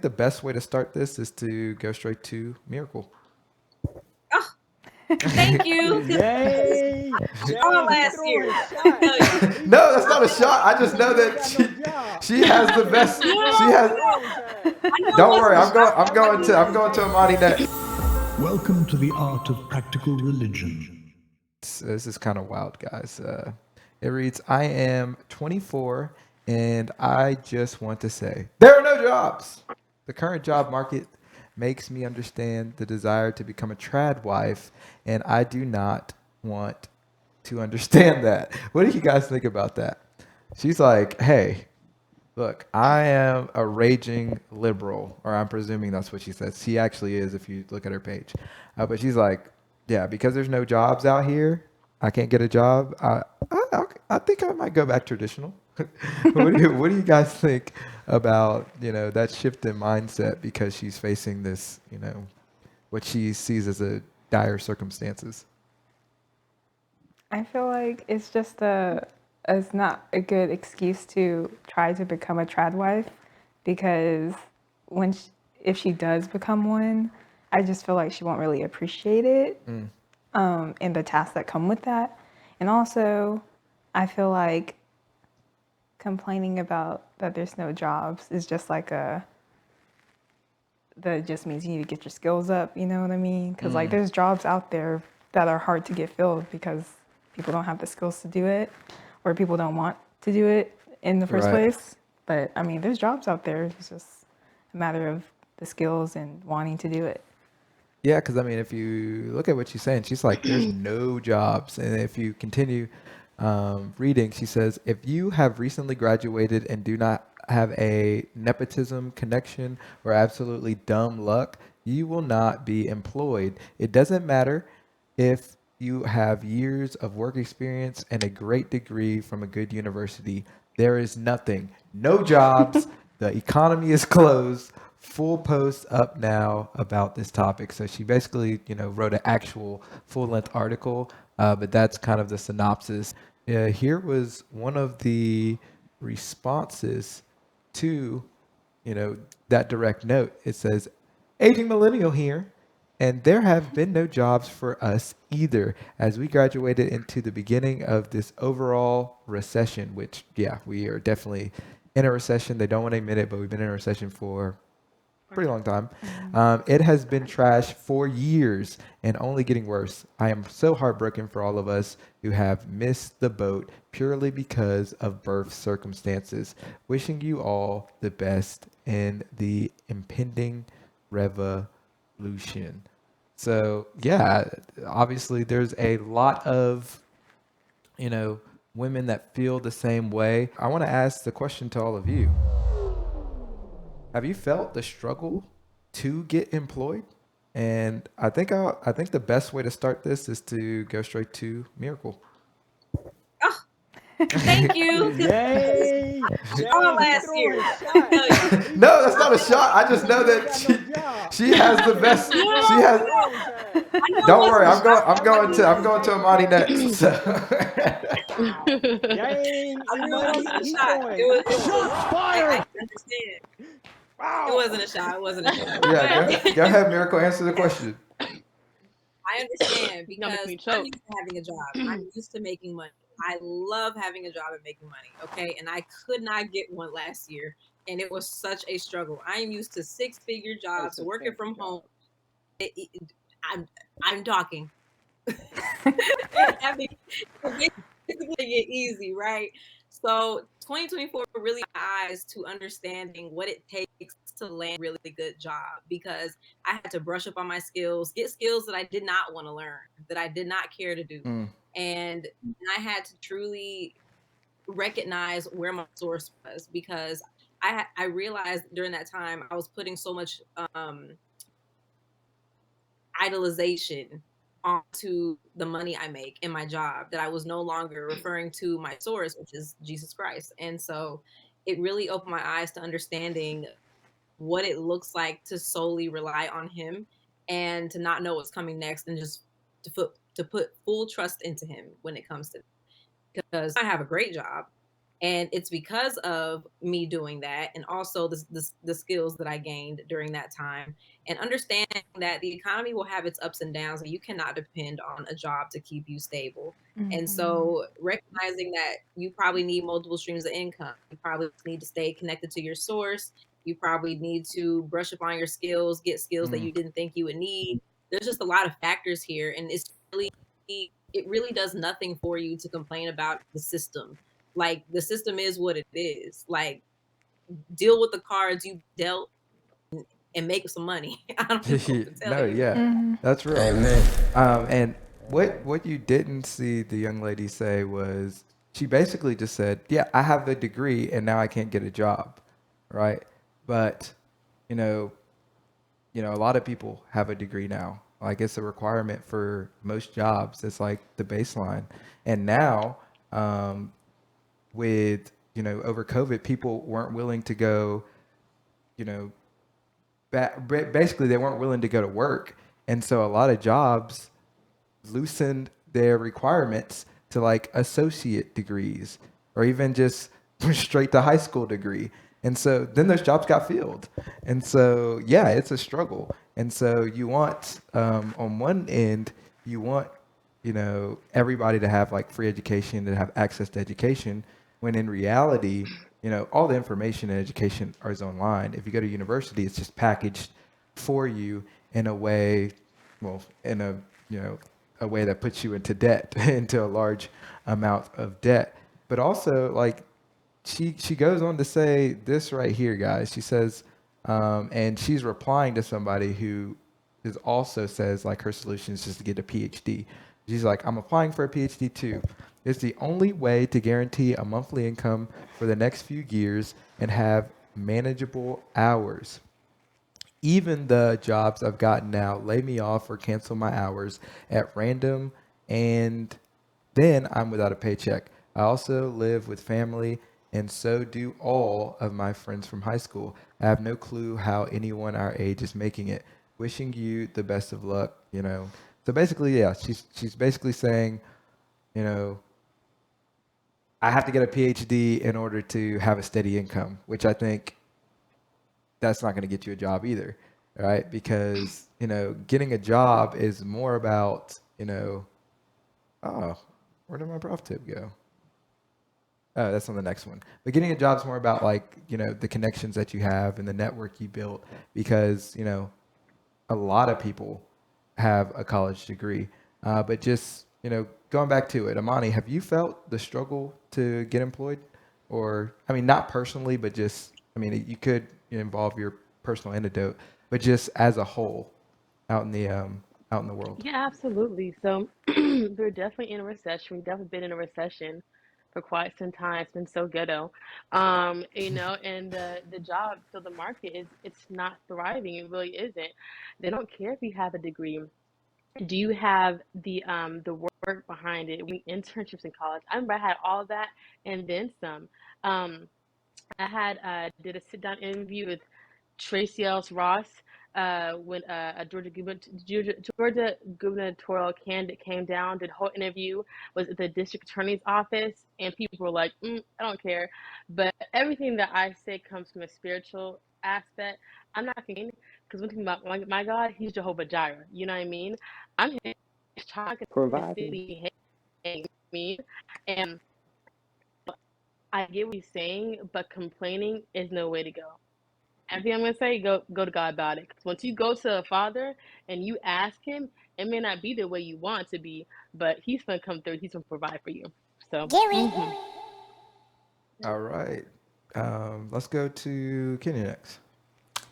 The best way to start this is to go straight to Miracle. Oh, thank you. 'Cause Yay! all Yay! He last throwing year. a Let me shot. tell you. No, that's not a He shot. I just know he ain't that got no job. she has the best. He No, She throwing has. throwing time. I know it Don't worry, wasn't a shot. I'm I going knew to that. I'm going to Amani next. Welcome to the art of practical religion. This is kind of wild, guys. It reads, I am 24 and I just want to say there are no jobs. The current job market makes me understand the desire to become a trad wife, and I do not want to understand that. What do you guys think about that? She's like, hey, look, I am a raging liberal, or I'm presuming that's what she says. She actually is if you look at her page. But she's like, yeah, because there's no jobs out here, I can't get a job. I think I might go back traditional. What do you guys think about that shift in mindset because she's facing this what she sees as a dire circumstances? I feel like it's not a good excuse to try to become a trad wife because when sh if she does become one, I just feel like she won't really appreciate it and the tasks that come with that. And also, I feel like complaining about that there's no jobs is just like a that just means you need to get your skills up, you know what I mean? Because like there's jobs out there that are hard to get filled because people don't have the skills to do it or people don't want to do it in the first Right. place. But I mean, there's jobs out there. It's just a matter of the skills and wanting to do it. Yeah, because I mean, if you look at what she's saying, she's like, there's no jobs. And if you continue reading, she says, if you have recently graduated and do not have a nepotism connection or absolutely dumb luck, you will not be employed. It doesn't matter if you have years of work experience and a great degree from a good university. There is nothing, no jobs. The economy is closed. Full post up now about this topic. So she basically, wrote an actual full length article, but that's kind of the synopsis. Here was one of the responses to, that direct note. It says, aging millennial here. And there have been no jobs for us either as we graduated into the beginning of this overall recession, which, yeah, we are definitely in a recession. They don't want to admit it, but we've been in a recession for a pretty long time. It has been trash for years and only getting worse. I am so heartbroken for all of us who have missed the boat purely because of birth circumstances. Wishing you all the best in the impending revolution. So, yeah, obviously there's a lot of, you know, women that feel the same way. I want to ask the question to all of you. Have you felt the struggle to get employed? And I think the best way to start this is to go straight to Miracle. Oh, thank you. 'Cause Yay! all Yay! He last throwing year. a Let me shot. tell you. No, that's not a shot. I just know He ain't that got no job. she has the best. No, She He has. throwing time. I know it Don't wasn't worry, a shot. I'm going to Amani next. So. Yay! I knew it wasn't a He shot. throwing. He throwing a Shots rock. I understand. It Wow. wasn't a shot. It wasn't a shot. Yeah, But go ahead, Miracle. Answer the question. I understand Y'all make because me I'm choke. used to having a job. I'm used to making money. I love having a job and making money. Okay. And I could not get one last year. And it was such a struggle. I am used to 6-figure jobs, It's a working fancy from home. job. I'm I'm talking. I mean, it's basically get easy, right? So 2024 really opened my eyes to understanding what it takes to land a really good job because I had to brush up on my skills, get skills that I did not want to learn, that I did not care to do. Mm, And I had to truly recognize where my source was because I realized during that time I was putting so much idolization onto the money I make in my job that I was no longer referring to my source, which is Jesus Christ. And so it really opened my eyes to understanding what it looks like to solely rely on him and to not know what's coming next and just to put full trust into him when it comes to because I have a great job And it's because of me doing that, and also the skills that I gained during that time, and understanding that the economy will have its ups and downs, and you cannot depend on a job to keep you stable. And Mhm. so recognizing that you probably need multiple streams of income, you probably need to stay connected to your source, you probably need to brush up on your skills, get skills that Mm. you didn't think you would need. There's just a lot of factors here, and it really does nothing for you to complain about the system. Like, the system is what it is. Like, deal with the cards you dealt and make some money. I don't know what to tell No, you. yeah, Mhm. that's real. Amen. And what you didn't see the young lady say was she basically just said, "Yeah, I have the degree and now I can't get a job," right? But you know, a lot of people have a degree now. Like it's a requirement for most jobs. It's like the baseline. And now, um, with over COVID, people weren't willing to go, you know, basically they weren't willing to go to work, and so a lot of jobs loosened their requirements to like associate degrees or even just straight to high school degree. And so then those jobs got filled. And so, yeah, it's a struggle. And so you want, on one end, you want, everybody to have like free education, to have access to education, when in reality, all the information and education is online. If you go to university, it's just packaged for you in a way, well, in a, you know, a way that puts you into debt, into a large amount of debt. But also, like she goes on to say this right here, guys. She says, and she's replying to somebody who is also says like her solution is just to get a PhD. She's like, I'm applying for a PhD too. It's the only way to guarantee a monthly income for the next few years and have manageable hours. Even the jobs I've gotten now lay me off or cancel my hours at random, and then I'm without a paycheck. I also live with family, and so do all of my friends from high school. I have no clue how anyone our age is making it. Wishing you the best of luck. So basically, yeah, she's basically saying, you know, I have to get a PhD in order to have a steady income, which I think that's not going to get you a job either, right? Because, getting a job is more about, oh, where did my prof tip go? Oh, that's on the next one. But getting a job is more about like, the connections that you have and the network you built because, a lot of people have a college degree. But just, going back to it, Amani, have you felt the struggle to get employed? Or, I mean, not personally, but just, I mean, you could involve your personal anecdote, but just as a whole out in the world. Yeah, absolutely. So we're definitely in a recession. We've definitely been in a recession for quite some time. It's been so ghetto. And the job, so the market it's not thriving. It really isn't. They don't care if you have a degree. Do you have the work behind it? We internships in college. I remember I had all of that and then some. Um, I had did a sit down interview with Tracy Ellis Ross when a Georgia gubernatorial candidate came down. Did a whole interview, was at the district attorney's office, and people were like, "I don't care." But everything that I say comes from a spiritual aspect. I'm not kidding, because one thing about my God, He's Jehovah Jireh. You know what I mean? I'm His child, His Providing. city, me, and I get what he's saying, but complaining is no way to go. Everything I'm gonna say, go to God about it. 'Cause once you go to a Father and you ask Him, it may not be the way you want it to be, but He's gonna come through. He's gonna provide for you. So, All right. Let's go to Kenya next.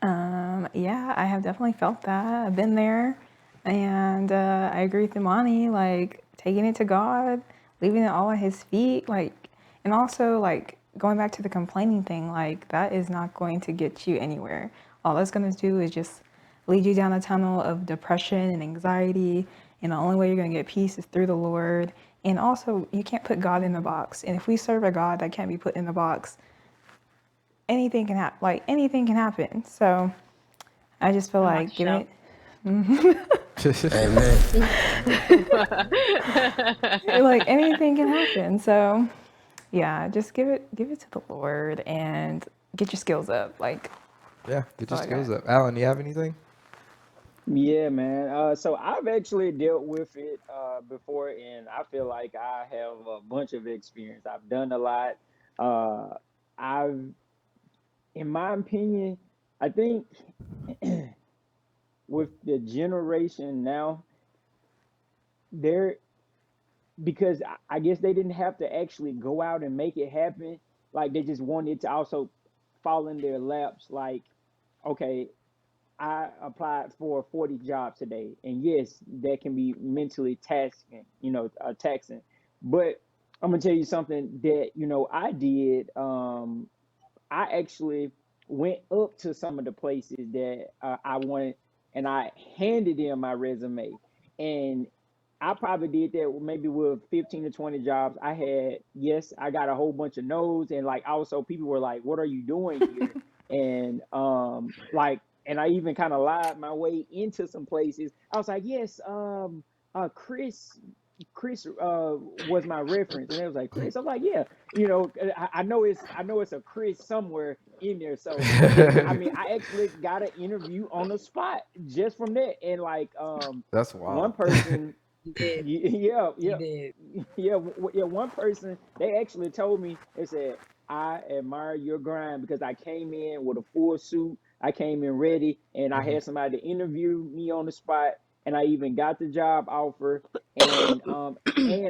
Yeah, I have definitely felt that. I've been there, and I agree with Imani. Like taking it to God, leaving it all at His feet. Like, and also like going back to the complaining thing. Like that is not going to get you anywhere. All that's going to do is just lead you down a tunnel of depression and anxiety. And the only way you're going to get peace is through the Lord. And also, you can't put God in the box. And if we serve a God that can't be put in the box, anything can happen. Like anything can happen. So I just feel I'm about like to giving shout. Amen. it, like anything can happen. So Yeah, just give it to the Lord and get your skills up. Like Yeah, get that's your all I skills got. up. Alan, you have anything? Yeah, man. So I've actually dealt with it before, and I feel like I have a bunch of experience. I've done a lot. Uh, I've, in my opinion, I think with the generation now, there because I guess they didn't have to actually go out and make it happen. Like they just wanted to also fall in their laps. Like, okay, I applied for 40 jobs today, and yes, that can be mentally taxing, taxing. But I'm gonna tell you something that I did. I actually went up to some of the places that I wanted, and I handed in my resume. And I probably did that maybe with 15 to 20 jobs. I had, yes, I got a whole bunch of no's, and like also people were like, "What are you doing here?" And and I even kind of lied my way into some places. I was like, "Yes, Chris was my reference," and it was like Chris. I'm like, "Yeah, I know it's a Chris somewhere in there." So, and I mean, I actually got an interview on the spot just from that, and like That's one wild. person, You did. yeah, You yeah, did. yeah, one person they actually told me, they said, "I admire your grind because I came in with a full suit. I came in ready, and I Mhm. had somebody to interview me on the spot, and I even got the job offer, and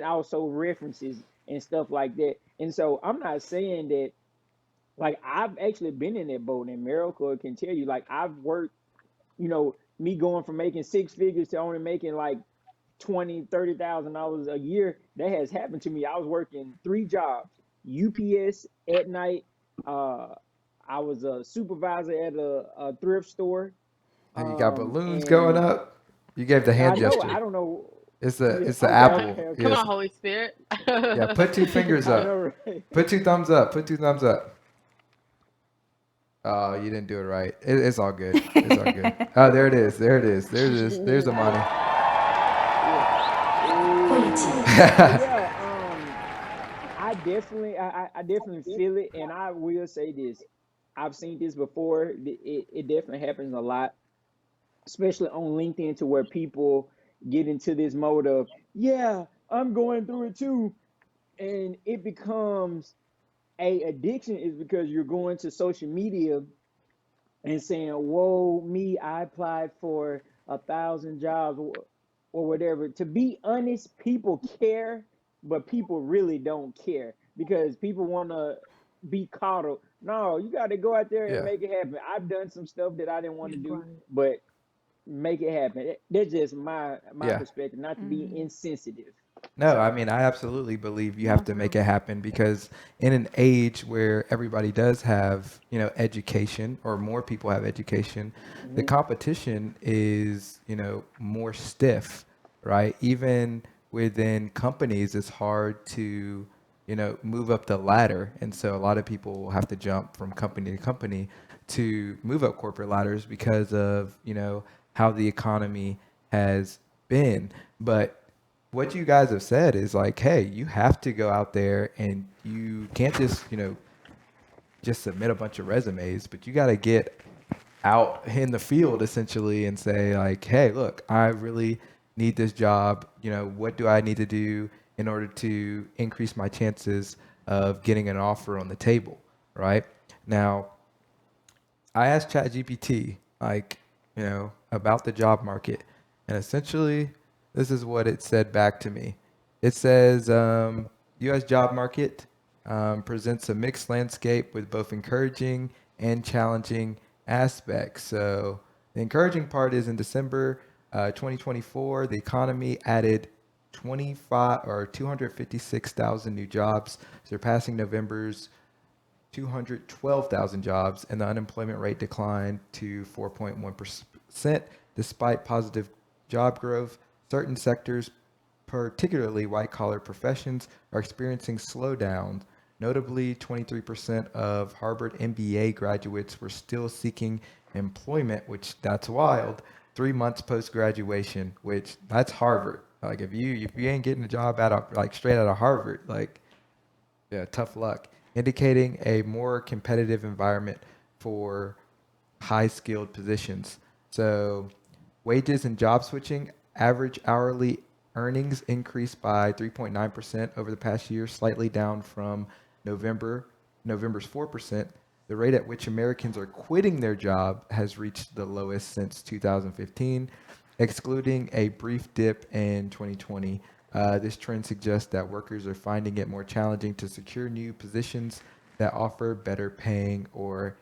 also references and stuff like that." And so I'm not saying that, like, I've actually been in that boat, and Miracle can tell you, like, I've worked, me going from making six figures to only making like 20, $30,000 a year. That has happened to me. I was working three jobs: UPS at night. uh I was a supervisor at a thrift store. And you got balloons going And up. You gave the I hand know, gesture. I don't know. It's the Yeah, it's the okay, Come, apple. okay, come okay. Yes. on, Holy Spirit. Yeah. Put two fingers I up. know, right? Put two thumbs up. Put two thumbs up. Oh, you didn't do it right. It's all good. It's all good. Oh, there it is. There it is. There it is. There's Amani. Yeah. But yeah, I definitely feel it, and I will say this: I've seen this before. It definitely happens a lot, especially on LinkedIn, to where people get into this mode of, yeah, I'm going through it too, and it becomes a addiction. Is because you're going to social media and saying, "Whoa, me, I applied for 1,000 jobs or whatever." To be honest, people care, but people really don't care because people want to be coddled. No, you got to go out there and Yeah. make it happen. I've done some stuff that I didn't want to do, Right. but make it happen. That's just my Yeah. perspective, not to be insensitive. No, I So, mean, I absolutely believe you have No, to for make real. it happen because in an age where everybody does have, education or more people have education, the mhm. competition is, more stiff, right? Even within companies, it's hard to, move up the ladder. And so a lot of people will have to jump from company to company to move up corporate ladders because of, how the economy has been. But what you guys have said is like, hey, you have to go out there and you can't just, just submit a bunch of resumes, but you got to get out in the field essentially and say like, hey, look, I really need this job. What do I need to do in order to increase my chances of getting an offer on the table, right? Now, I asked ChatGPT, like, about the job market, and essentially, this is what it said back to me. It says, U.S. job market presents a mixed landscape with both encouraging and challenging aspects. So the encouraging part is in December 2024, the economy added 25 or 256,000 new jobs, surpassing November's 212,000 jobs, and the unemployment rate declined to 4.1%. Despite positive job growth, certain sectors, particularly white collar professions, are experiencing slowdowns. Notably, 23% of Harvard MBA graduates were still seeking employment, which that's wild, 3 months post graduation, which that's Harvard. Like if you ain't getting a job out of like straight out of Harvard, like Yeah, tough luck, indicating a more competitive environment for high skilled positions. So, wages and job switching, average hourly earnings increased by 3.9% over the past year, slightly down from November November's 4%. The rate at which Americans are quitting their job has reached the lowest since 2015, excluding a brief dip in 2020. This trend suggests that workers are finding it more challenging to secure new positions that offer better paying or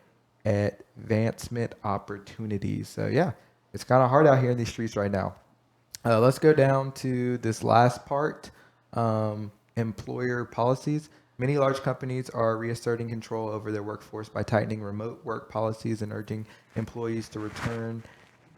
advancement opportunities. So yeah, it's kind of hard out here in these streets right now. Let's go down to this last part, employer policies. Many large companies are reasserting control over their workforce by tightening remote work policies and urging employees to return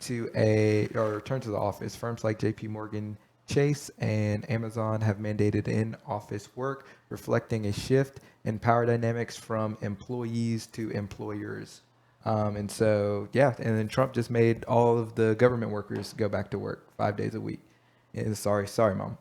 to the office. Firms like JP Morgan Chase and Amazon have mandated in-office work, reflecting a shift in power dynamics from employees to employers. And so, yeah, and then Trump just made all of the government workers go back to work 5 days a week. And sorry, mom.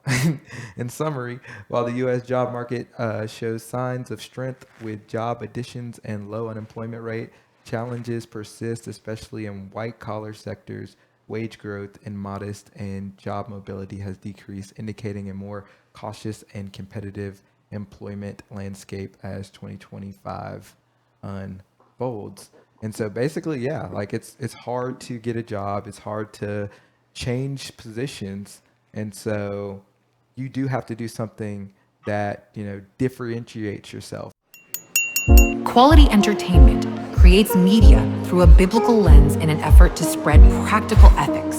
In summary, while the U.S. job market shows signs of strength with job additions and low unemployment rate, challenges persist, especially in white-collar sectors. Wage growth and modest and job mobility has decreased, indicating a more cautious and competitive employment landscape as 2025 unfolds. And so basically, yeah, like it's hard to get a job. It's hard to change positions. And so you do have to do something that, differentiates yourself. Quality entertainment creates media through a biblical lens in an effort to spread practical ethics.